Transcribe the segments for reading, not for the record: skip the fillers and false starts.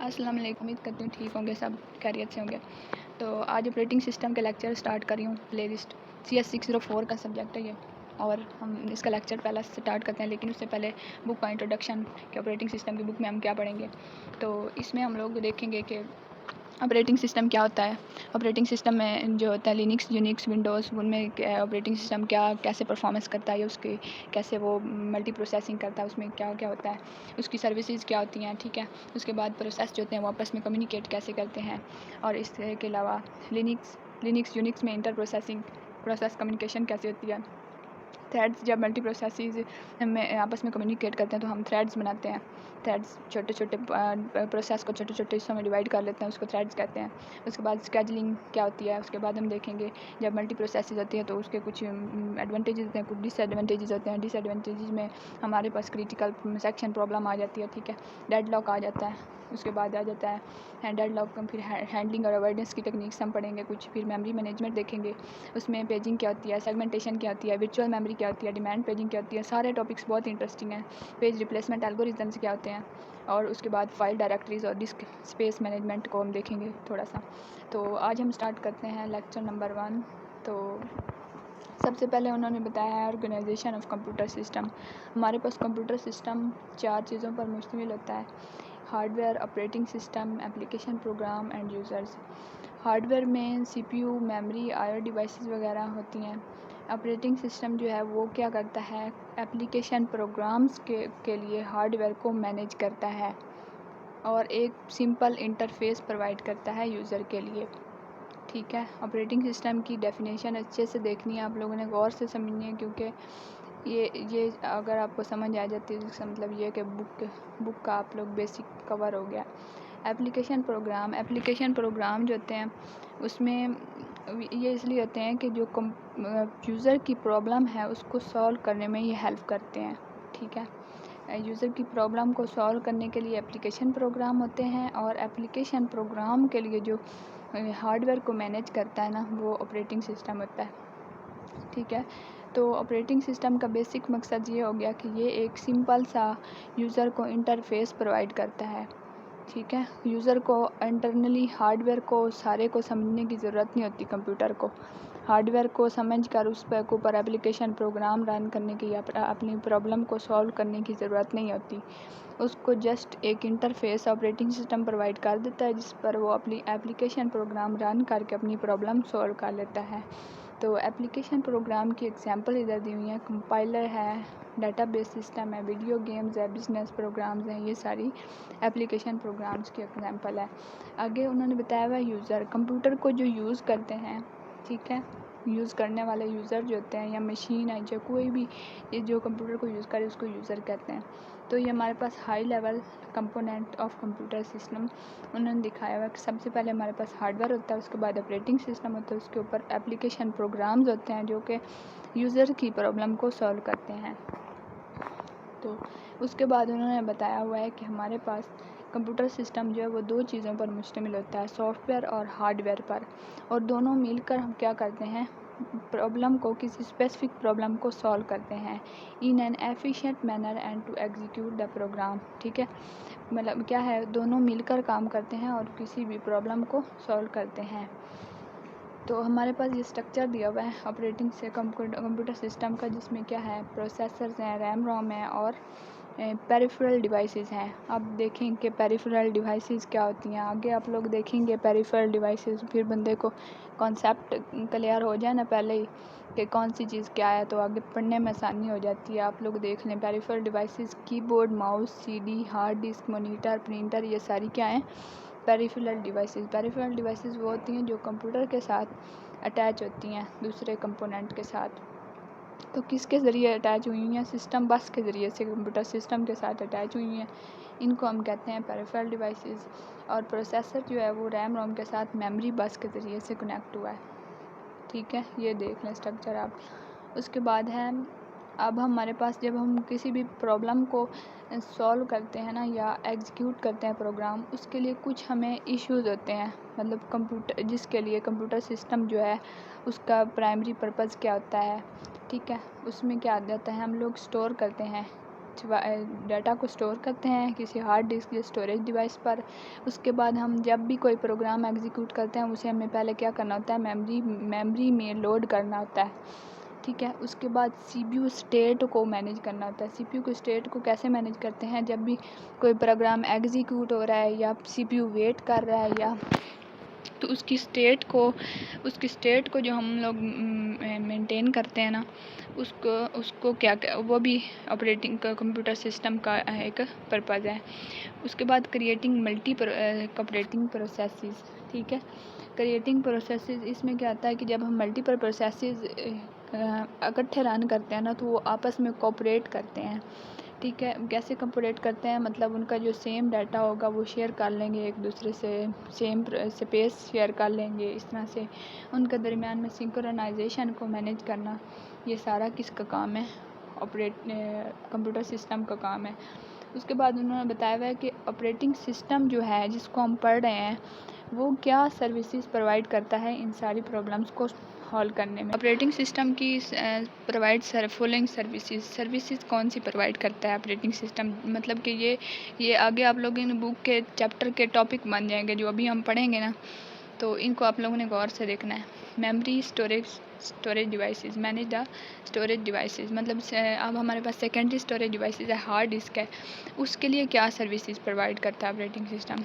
अस्सलाम वालेकुम। उम्मीद करती हूँ ठीक होंगे, सब खैरियत से होंगे। तो आज ऑपरेटिंग सिस्टम के लेक्चर स्टार्ट कर रही हूँ। प्लेलिस्ट CS604 का सब्जेक्ट है ये, और हम इसका लेक्चर पहला स्टार्ट करते हैं। लेकिन उससे पहले बुक का इंट्रोडक्शन कि ऑपरेटिंग सिस्टम की बुक में हम क्या पढ़ेंगे। तो इसमें हम लोग देखेंगे कि ऑपरेटिंग सिस्टम क्या होता है। ऑपरेटिंग सिस्टम में जो होता है लिनक्स, यूनिक्स, विंडोज़, उनमें ऑपरेटिंग सिस्टम क्या कैसे परफॉर्मेंस करता है, उसकी कैसे वो मल्टी प्रोसेसिंग करता है, उसमें क्या क्या होता है, उसकी सर्विसेज क्या होती हैं, ठीक है। उसके बाद प्रोसेस जो होते हैं वो आपस में कम्युनिकेट कैसे करते हैं। और इसके अलावा लिनक्स यूनिक्स में इंटर प्रोसेस कम्युनिकेशन कैसे होती है। थ्रेड्स, जब मल्टी प्रोसेसेस में आपस में कम्युनिकेट करते हैं तो हम थ्रेड्स बनाते हैं। थ्रेड्स छोटे छोटे प्रोसेस को छोटे छोटे हिस्सों में डिवाइड कर लेते हैं, उसको थ्रेड्स कहते हैं। उसके बाद स्केजुलिंग क्या होती है। उसके बाद हम देखेंगे जब मल्टी प्रोसेसेस होती हैं तो उसके कुछ एडवांटेजेस होते हैं, कुछ डिसएडवांटेजेस होते हैं। डिसएडवांटेजेस में हमारे पास क्रिटिकल सेक्शन प्रॉब्लम आ जाती है, ठीक है। डेडलॉक आ जाता है। उसके बाद आ जाता है डेडलॉक, फिर हैंडलिंग और अवॉइडेंस की टेक्निक्स हम पढ़ेंगे कुछ। फिर मेमोरी मैनेजमेंट देखेंगे, उसमें पेजिंग क्या होती है, सेगमेंटेशन क्या होती है, वर्चुअल मेमोरी क्या होती है, डिमांड पेजिंग क्या होती है। सारे टॉपिक्स बहुत इंटरेस्टिंग हैं। पेज रिप्लेसमेंट एल्गोरिथम्स क्या होते हैं। और उसके बाद फाइल डायरेक्टरीज और डिस्क स्पेस मैनेजमेंट को हम देखेंगे थोड़ा सा। तो आज हम स्टार्ट करते हैं लेक्चर नंबर 1। तो सबसे पहले उन्होंने बताया है ऑर्गेनाइजेशन ऑफ कंप्यूटर सिस्टम। हमारे पास कंप्यूटर सिस्टम 4 चीज़ों पर मुश्तमिल होता है: hardware, operating system, application program end users. Hardware में CPU, मेमोरी, IO डिवाइसेस वगैरह होती हैं। ऑपरेटिंग सिस्टम जो है वो क्या करता है, एप्लीकेशन प्रोग्राम्स के लिए हार्डवेयर को मैनेज करता है और एक सिंपल इंटरफेस प्रोवाइड करता है यूज़र के लिए, ठीक है। ऑपरेटिंग सिस्टम की डेफिनेशन अच्छे से देखनी है, आप लोगों ने गौर से समझनी है, क्योंकि ये अगर आपको समझ आ जाती है तो इसका मतलब ये है कि बुक का आप लोग बेसिक कवर हो गया। एप्लीकेशन प्रोग्राम जो होते हैं उसमें ये इसलिए होते हैं कि जो यूज़र की प्रॉब्लम है उसको सॉल्व करने में ये हेल्प करते हैं, ठीक है। यूज़र की प्रॉब्लम को सॉल्व करने के लिए एप्लीकेशन प्रोग्राम होते हैं, और एप्लीकेशन प्रोग्राम के लिए जो हार्डवेयर को मैनेज करता है ना, वो ऑपरेटिंग सिस्टम होता है, ठीक है। तो ऑपरेटिंग सिस्टम का बेसिक मकसद ये हो गया कि ये एक सिंपल सा यूज़र को इंटरफेस प्रोवाइड करता है, ठीक है। यूज़र को इंटरनली हार्डवेयर को सारे को समझने की ज़रूरत नहीं होती। कंप्यूटर को हार्डवेयर को समझकर उस पर ऊपर एप्लीकेशन प्रोग्राम रन करने की या अपनी प्रॉब्लम को सॉल्व करने की ज़रूरत नहीं होती। उसको जस्ट एक इंटरफेस ऑपरेटिंग सिस्टम प्रोवाइड कर देता है, जिस पर वो अपनी एप्लीकेशन प्रोग्राम रन करके अपनी प्रॉब्लम सॉल्व कर लेता है। तो एप्लीकेशन प्रोग्राम की एग्जांपल इधर दी हुई है। कंपाइलर है, डेटाबेस सिस्टम है, वीडियो गेम्स है, बिजनेस प्रोग्राम्स हैं, ये सारी एप्लीकेशन प्रोग्राम्स की एग्जांपल है। आगे उन्होंने बताया हुआ यूज़र, कंप्यूटर को जो यूज़ करते हैं, ठीक है, यूज़ करने वाले यूज़र जो होते हैं, या मशीन है जो कोई भी ये जो कंप्यूटर को यूज़ करे उसको यूज़र कहते हैं। तो ये हमारे पास high level component of computer system उन्होंने दिखाया हुआ कि सबसे पहले हमारे पास हार्डवेयर होता है, उसके बाद ऑपरेटिंग सिस्टम होता है, उसके ऊपर एप्लीकेशन प्रोग्राम्स होते हैं जो कि यूज़र की प्रॉब्लम को सॉल्व करते हैं। तो उसके बाद उन्होंने बताया हुआ है कि हमारे पास कंप्यूटर सिस्टम जो है वो 2 चीज़ों पर मुश्तमिल होता है, सॉफ्टवेयर और हार्डवेयर पर। और दोनों मिलकर हम क्या करते हैं, प्रॉब्लम को, किसी स्पेसिफिक प्रॉब्लम को सॉल्व करते हैं in an efficient manner and to execute the program, ठीक है। मतलब क्या है, दोनों मिलकर काम करते हैं और किसी भी प्रॉब्लम को सॉल्व करते हैं। तो हमारे पास ये स्ट्रक्चर दिया हुआ है ऑपरेटिंग से कंप्यूटर सिस्टम का, जिसमें क्या है, प्रोसेसर्स हैं, रैम रोम है, और पेरिफेरल डिवाइसेस हैं। अब देखें कि पेरिफेरल डिवाइसेस क्या होती हैं, आगे आप लोग देखेंगे पेरिफेरल डिवाइसेस, फिर बंदे को कॉन्सेप्ट क्लियर हो जाए ना पहले ही कि कौन सी चीज़ क्या है, तो आगे पढ़ने में आसानी हो जाती है। आप लोग देख लें, peripheral devices keyboard, mouse, CD, hard disk, monitor, printer, ये सारी क्या हैं, पेरिफेरल डिवाइसेस। पेरिफेरल डिवाइसेस वो होती हैं जो कंप्यूटर के साथ अटैच होती हैं, दूसरे कंपोनेंट के साथ। तो किसके ज़रिए अटैच हुई हैं, सिस्टम बस के ज़रिए से कंप्यूटर सिस्टम के साथ अटैच हुई हैं, इनको हम कहते हैं पेरिफेरल डिवाइसेस। और प्रोसेसर जो है वो रैम रोम के साथ मेमोरी बस के ज़रिए से कनेक्ट हुआ है, ठीक है। ये देख लें स्ट्रक्चर आप। उसके बाद है, अब हमारे पास जब हम किसी भी प्रॉब्लम को सॉल्व करते हैं ना, या एग्जीक्यूट करते हैं प्रोग्राम, उसके लिए कुछ हमें इश्यूज़ होते हैं। मतलब कंप्यूटर, जिसके लिए कंप्यूटर सिस्टम जो है उसका प्राइमरी पर्पज़ क्या होता है, ठीक है। उसमें क्या होता है, हम लोग स्टोर करते हैं कुछ डाटा को स्टोर करते हैं किसी हार्ड डिस्क या स्टोरेज डिवाइस पर। उसके बाद हम जब भी कोई प्रोग्राम एग्जीक्यूट करते हैं उसे हमें पहले क्या करना होता है, मेमोरी में लोड करना होता है, ठीक है। उसके बाद सीपीयू स्टेट को मैनेज करना होता है। सीपीयू को स्टेट को कैसे मैनेज करते हैं, जब भी कोई प्रोग्राम एग्जीक्यूट हो रहा है या सीपीयू वेट कर रहा है या तो उसकी स्टेट को जो हम लोग मेंटेन करते हैं ना, उसको क्या वो भी ऑपरेटिंग कंप्यूटर सिस्टम का एक पर्पज़ है। उसके बाद क्रिएटिंग मल्टी ऑपरेटिंग प्रोसेसेस, ठीक है। क्रिएटिंग प्रोसेसेस इसमें क्या आता है कि जब हम मल्टीपल प्रोसेसेस इकट्ठे रन करते हैं ना तो वो आपस में कोऑपरेट करते हैं, ठीक है। कैसे कोऑपरेट करते हैं, मतलब उनका जो सेम डाटा होगा वो शेयर कर लेंगे एक दूसरे से, सेम स्पेस शेयर कर लेंगे। इस तरह से उनके दरमियान में सिंक्रोनाइजेशन को मैनेज करना, ये सारा किसका काम है, कंप्यूटर सिस्टम का काम है। उसके बाद उन्होंने बताया हुआ है कि ऑपरेटिंग सिस्टम जो है जिसको हम पढ़ रहे हैं वो क्या सर्विसेज प्रोवाइड करता है इन सारी प्रॉब्लम्स को हॉल करने में। ऑपरेटिंग सिस्टम की प्रोवाइड फॉलोइंग सर्विसेज कौन सी प्रोवाइड करता है ऑपरेटिंग सिस्टम, मतलब कि ये आगे आप लोग इन बुक के चैप्टर के टॉपिक बन जाएंगे जो अभी हम पढ़ेंगे ना, तो इनको आप लोगों ने गौर से देखना है। Memory storage devices, manage the storage devices, मतलब अब हमारे पास सेकेंडरी स्टोरेज डिवाइसेस है, हार्ड डिस्क है, उसके लिए क्या सर्विसेज प्रोवाइड करता है ऑपरेटिंग सिस्टम।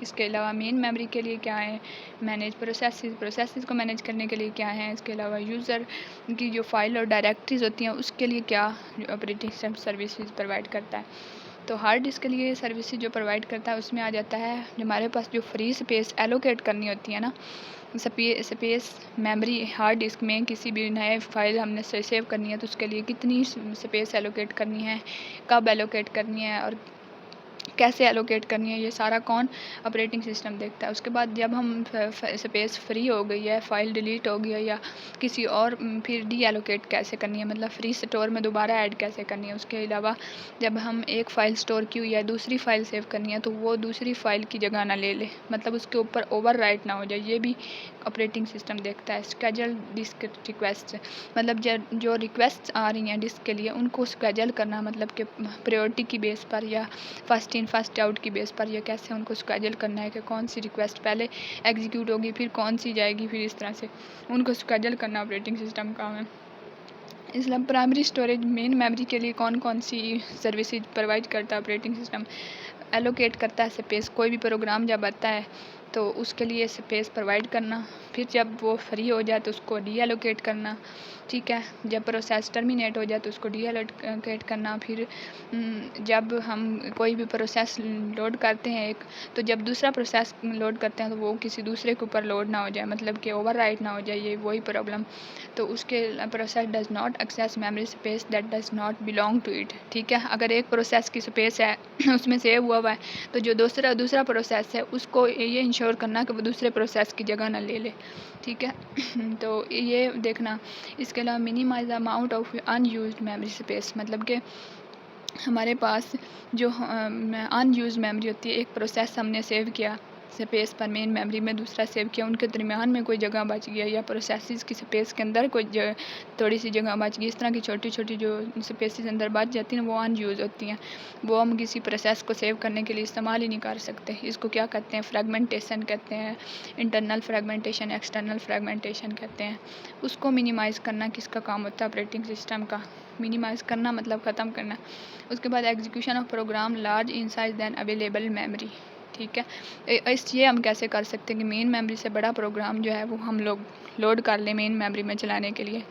इसके अलावा मेन मेमोरी के लिए क्या है, मैनेज प्रोसेसेस को मैनेज करने के लिए क्या है। इसके अलावा यूज़र की जो फाइल और डायरेक्टरीज होती हैं उसके लिए क्या ऑपरेटिंग सिस्टम सर्विसेज प्रोवाइड करता है। तो हार्ड डिस्क के लिए सर्विसेज जो प्रोवाइड करता है उसमें आ जाता है हमारे पास जो फ्री स्पेस एलोकेट करनी होती है ना, स्पेस मेमोरी हार्ड डिस्क में किसी भी नए फाइल हमने सेव करनी है तो उसके लिए कितनी स्पेस एलोकेट करनी है, कब एलोकेट करनी है और कैसे एलोकेट करनी है, ये सारा कौन, ऑपरेटिंग सिस्टम देखता है। उसके बाद जब हम स्पेस फ्री हो गई है, फाइल डिलीट हो गई है या किसी और फिर डी एलोकेट कैसे करनी है, मतलब फ्री स्टोर में दोबारा ऐड कैसे करनी है। उसके अलावा जब हम एक फ़ाइल स्टोर की हुई है दूसरी फ़ाइल सेव करनी है तो वो दूसरी फ़ाइल की जगह ना ले ले, मतलब उसके ऊपर ओवर राइट ना हो जाए, ये भी ऑपरेटिंग सिस्टम देखता है। स्केजल डिस्क रिक्वेस्ट, मतलब जो रिक्वेस्ट आ रही हैं डिस्क के लिए उनको स्केजल करना, मतलब कि प्रायोरिटी की बेस पर या फर्स्ट इन फर्स्ट आउट की बेस पर, ये कैसे उनको स्केजल करना है कि कौन सी रिक्वेस्ट पहले एग्जीक्यूट होगी फिर कौन सी जाएगी, फिर इस तरह से उनको स्केजल करना ऑपरेटिंग सिस्टम का है। इसलिए प्राइमरी स्टोरेज मेन मेमोरी के लिए कौन कौन सी सर्विसेज प्रोवाइड करता है ऑपरेटिंग सिस्टम, एलोकेट करता है स्पेस, कोई भी प्रोग्राम जब आता है तो उसके लिए स्पेस प्रोवाइड करना, फिर जब वो फ्री हो जाए तो उसको डी एलोकेट करना, ठीक है। जब प्रोसेस टर्मिनेट हो जाए तो उसको डी एलोकेट करना, फिर जब हम कोई भी प्रोसेस लोड करते हैं एक, तो जब दूसरा प्रोसेस लोड करते हैं तो वो किसी दूसरे के ऊपर लोड ना हो जाए, मतलब कि ओवर राइट ना हो जाए, ये वही प्रॉब्लम। तो उसके process does not access memory space that does not belong to it, ठीक है। अगर एक प्रोसेस की स्पेस है उसमें सेव हुआ है तो जो दूसरा प्रोसेस है उसको ये इंश्योर करना कि वो दूसरे प्रोसेस की जगह ना ले ले, ठीक है। तो ये देखना। इसके अलावा minimize the amount of unused memory space, मतलब कि हमारे पास जो अनयूज्ड मेमोरी होती है, एक प्रोसेस हमने सेव किया स्पेस पर मेन मेमोरी में, दूसरा सेव किया, उनके दरमियान में कोई जगह बच गया या प्रोसेसेस की स्पेस के अंदर कोई थोड़ी सी जगह बच गई, इस तरह की छोटी छोटी जो स्पेसेस अंदर बच जाती हैं वो अनयूज होती हैं, वो हम किसी प्रोसेस को सेव करने के लिए इस्तेमाल ही नहीं कर सकते। इसको क्या कहते हैं, फ्रेगमेंटेशन कहते हैं, इंटरनल फ्रेगमेंटेशन, एक्सटर्नल फ्रेगमेंटेशन कहते हैं। उसको मिनिमाइज़ करना किसका काम होता है, ऑपरेटिंग सिस्टम का। मिनिमाइज़ करना मतलब ख़त्म करना। उसके बाद execution of program large in size than available memory, ठीक है। ये हम कैसे कर सकते हैं कि मेन मेमोरी से बड़ा प्रोग्राम जो है वो हम लोग लोड कर लें मेन मेमोरी में चलाने के लिए,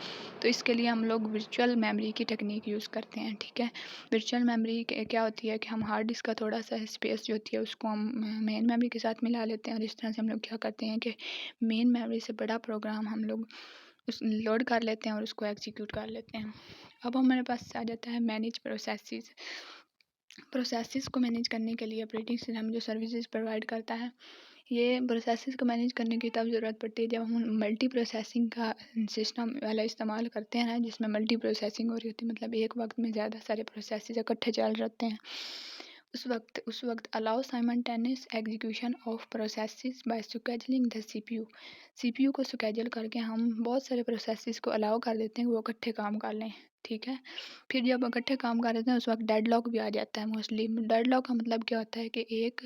तो इसके लिए हम लोग वर्चुअल मेमोरी की टेक्निक यूज़ करते हैं, ठीक है। वर्चुअल मेमोरी क्या होती है कि हम हार्ड डिस्क का थोड़ा सा स्पेस जो होती है उसको हम मेन मेमोरी के साथ मिला लेते हैं और इस तरह से हम लोग क्या करते हैं कि मेन मेमोरी से बड़ा प्रोग्राम हम लोग उस लोड कर लेते हैं और उसको एग्जीक्यूट कर लेते हैं। अब हमारे पास आ जाता है मैनेज प्रोसेसेस को मैनेज करने के लिए ऑपरेटिंग सिस्टम जो सर्विसेज प्रोवाइड करता है, ये प्रोसेसेस को मैनेज करने की तब ज़रूरत पड़ती है जब हम मल्टी प्रोसेसिंग का सिस्टम वाला इस्तेमाल करते हैं ना, जिसमें मल्टी प्रोसेसिंग हो रही होती है, मतलब एक वक्त में ज़्यादा सारे प्रोसेसेस इकट्ठे चल रहे हैं। उस वक्त allow simultaneous execution of processes by scheduling the CPU को स्केड्यूल करके हम बहुत सारे प्रोसेसेस को अलाउ कर देते हैं कि वो इकट्ठे काम कर लें। ठीक है। फिर जब इकट्ठे काम कर रहे थे उस वक़्त डेडलॉक भी आ जाता है मोस्टली। डेडलॉक का मतलब क्या होता है कि एक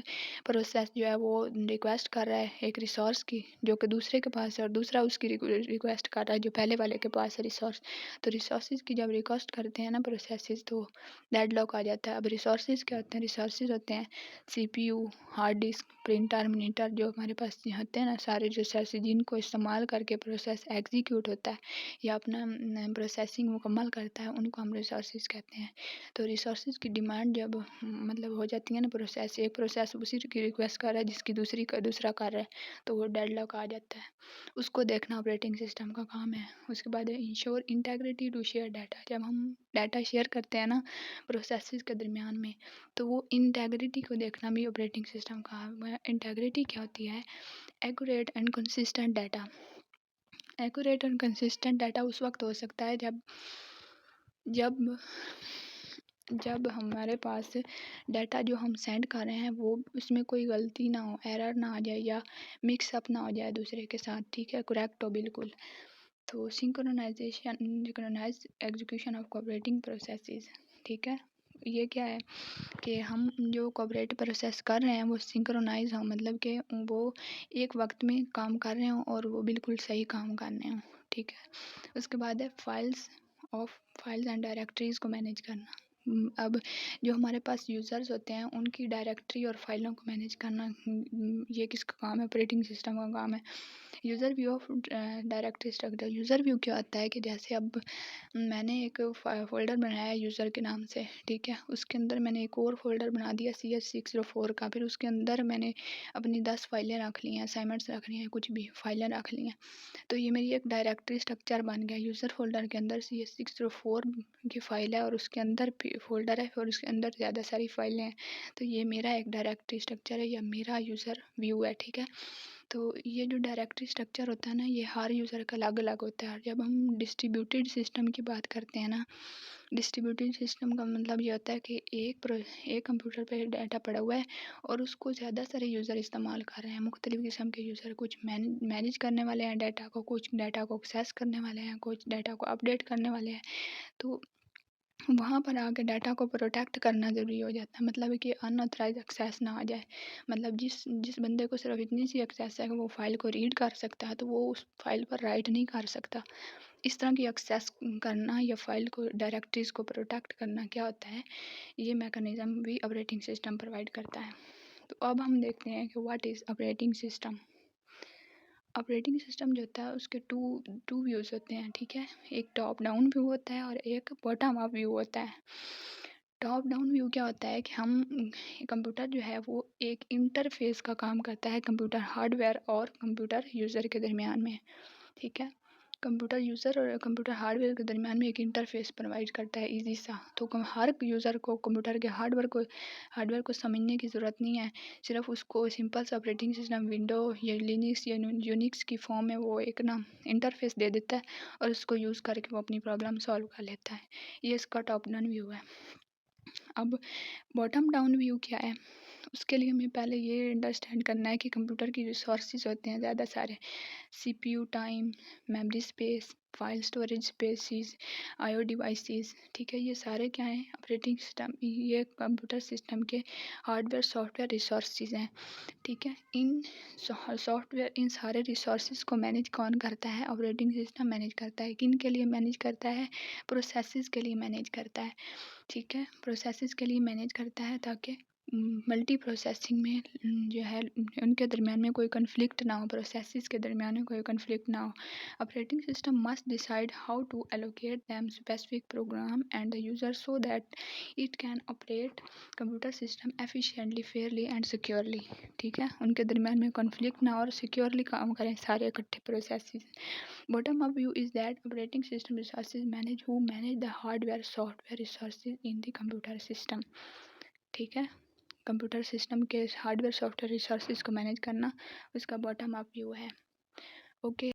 प्रोसेस जो है वो रिक्वेस्ट कर रहा है एक रिसोर्स की जो कि दूसरे के पास है और दूसरा उसकी रिक्वेस्ट कर रहा है जो पहले वाले के पास है रिसोर्स। तो रिसोर्सेज़ की जब रिक्वेस्ट करते हैं ना प्रोसेसेस तो डेडलॉक आ जाता है। अब रिसोर्सेज़ क्या होते हैं? रिसोर्सेज़ होते हैं CPU, hard disk, printer, monitor जो हमारे पास होते हैं ना सारे रिसोर्सेज़ जिनको इस्तेमाल करके प्रोसेस एग्जीक्यूट होता है या अपना प्रोसेसिंग मुकम्मल करता है उनको हम रिसोर्सेज कहते हैं। तो रिसोर्सेज की डिमांड जब मतलब हो जाती है ना प्रोसेस एक प्रोसेस उसी की रिक्वेस्ट कर रहा है जिसकी दूसरा कर रहा है तो वो डेडलॉक आ जाता है। उसको देखना ऑपरेटिंग सिस्टम का काम है। उसके बाद है ensure integrity to share data. जब हम डाटा शेयर करते हैं ना प्रोसेसेस के दरमियान में तो वो इंटेग्रिटी को देखना भी ऑपरेटिंग सिस्टम का काम है। इंटेग्रिटी क्या होती है? Accurate and consistent data. Accurate and consistent data उस वक्त हो सकता है जब जब जब हमारे पास डाटा जो हम सेंड कर रहे हैं वो उसमें कोई गलती ना हो, एरर ना आ जाए या मिक्स अप ना हो जाए दूसरे के साथ, ठीक है, करेक्ट हो बिल्कुल। तो synchronize execution of cooperating processes, ठीक है। ये क्या है कि हम जो कोऑपरेट प्रोसेस कर रहे हैं वो सिंक्रोनाइज हो मतलब कि वो एक वक्त में काम कर रहे हों और वो बिल्कुल सही काम कर रहे हों, ठीक है। उसके बाद है फाइल्स एंड डायरेक्टरीज़ को मैनेज करना। अब जो हमारे पास यूज़र्स होते हैं उनकी डायरेक्टरी और फाइलों को मैनेज करना ये किसका काम है? ऑपरेटिंग सिस्टम का काम है। User view of directory structure. User view क्या होता है कि जैसे अब मैंने एक फ़ोल्डर बनाया यूज़र के नाम से, ठीक है। उसके अंदर मैंने एक और फ़ोल्डर बना दिया CS604 का। फिर उसके अंदर मैंने अपनी 10 फाइलें रख ली हैं, असाइनमेंट्स रख ली हैं, कुछ भी फाइलें रख ली हैं। तो ये मेरी एक डायरेक्टरी स्ट्रक्चर बन गया। यूज़र फ़ोल्डर के अंदर CS604 की फ़ाइल है और उसके अंदर फ़ोल्डर है और उसके अंदर ज़्यादा सारी फाइलें हैं। तो ये मेरा एक डायरेक्टरी स्ट्रक्चर है या मेरा यूज़र व्यू है, ठीक है। तो ये जो डायरेक्टरी स्ट्रक्चर होता है ना ये हर यूज़र का अलग अलग होता है। और जब हम डिस्ट्रीब्यूटेड सिस्टम की बात करते हैं ना, डिस्ट्रीब्यूटेड सिस्टम का मतलब ये होता है कि एक कंप्यूटर पे डाटा पड़ा हुआ है और उसको ज़्यादा सारे यूज़र इस्तेमाल कर रहे हैं। मुख्तलिफ़ किस्म के यूज़र, कुछ मैनेज करने वाले हैं डाटा को, कुछ डाटा को एक्सेस करने वाले हैं, कुछ डाटा को अपडेट करने वाले हैं। तो वहाँ पर आके डाटा को प्रोटेक्ट करना ज़रूरी हो जाता है। मतलब है कि अनऑथराइज़ एक्सेस ना आ जाए। मतलब जिस बंदे को सिर्फ इतनी सी एक्सेस है कि वो फ़ाइल को रीड कर सकता है तो वो उस फ़ाइल पर राइट नहीं कर सकता। इस तरह की एक्सेस करना या फ़ाइल को डायरेक्टरीज़ को प्रोटेक्ट करना क्या होता है, ये मैकेनिज़्म भी ऑपरेटिंग सिस्टम प्रोवाइड करता है। तो अब हम देखते हैं कि what is operating system. Operating system जो होता है उसके टू व्यूज़ होते हैं, ठीक है। एक टॉप डाउन व्यू होता है और एक बॉटम अप व्यू होता है। टॉप डाउन व्यू क्या होता है कि हम कंप्यूटर जो है वो एक इंटरफेस का काम करता है कंप्यूटर हार्डवेयर और कंप्यूटर यूज़र के दरमियान में, ठीक है। कंप्यूटर यूज़र और कंप्यूटर हार्डवेयर के दरमियान में एक इंटरफेस प्रोवाइड करता है ईज़ी सा। तो हर यूज़र को कंप्यूटर के हार्डवेयर को समझने की ज़रूरत नहीं है। सिर्फ उसको सिंपल सा ऑपरेटिंग सिस्टम विंडो या लिनक्स या यूनिक्स की फॉर्म में वो एक ना इंटरफेस दे देता है और उसको यूज़ करके वो अपनी प्रॉब्लम सॉल्व कर लेता है। ये इसका टॉप डाउन व्यू है। अब बॉटम डाउन व्यू क्या है? उसके लिए हमें पहले ये अंडरस्टैंड करना है कि कंप्यूटर की रिसोर्सेज होते हैं ज़्यादा सारे। CPU time, memory space, file storage spaces, IO devices, ठीक है। ये सारे क्या हैं? ऑपरेटिंग सिस्टम, ये कंप्यूटर सिस्टम के हार्डवेयर सॉफ्टवेयर रिसोर्सेज हैं, ठीक है। इन सारे रिसोर्सेज को मैनेज कौन करता है? ऑपरेटिंग सिस्टम मैनेज करता है। किन के लिए मैनेज करता है? प्रोसेसेस के लिए मैनेज करता है, ठीक है। प्रोसेसेस के लिए मैनेज करता है ताकि मल्टी प्रोसेसिंग में जो है उनके दरमियान में कोई कन्फ्लिक्ट ना हो, प्रोसेसेस के दरमियान में कोई कन्फ्लिक्ट ना हो। Operating system must decide how to allocate them specific program and the user so that it can operate computer system efficiently, fairly and securely, ठीक है। उनके दरमियान में कन्फ्लिक्ट ना हो और सिक्योरली काम करें सारे इकट्ठे processes. Bottom up view is that operating system resources manage the hardware software resources in the computer system, ठीक है। कंप्यूटर सिस्टम के हार्डवेयर सॉफ्टवेयर रिसोर्सेज को मैनेज करना उसका बॉटम अप व्यू है। ओके।